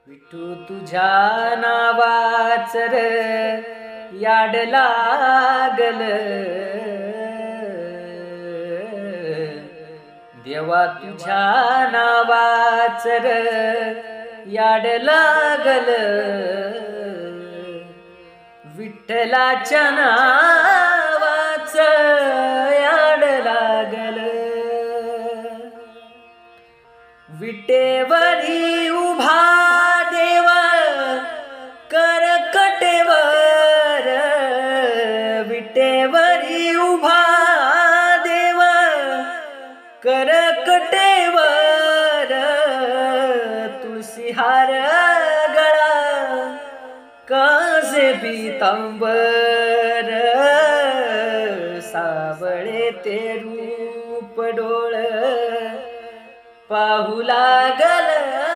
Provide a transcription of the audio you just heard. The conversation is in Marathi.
विठू तुझ्या नावाच र याड लागल, देवा तुझ्या नावाच र याड लागल, विठ्ठलाच्या नावाच याड लागल, विटेवरी उभा देवा करकटेवर, विटेवरी उभा देवा करकटेवर, तुळशीहार गळा कासे पितांबर, सावळे ते रूप डोळ पाहू लागल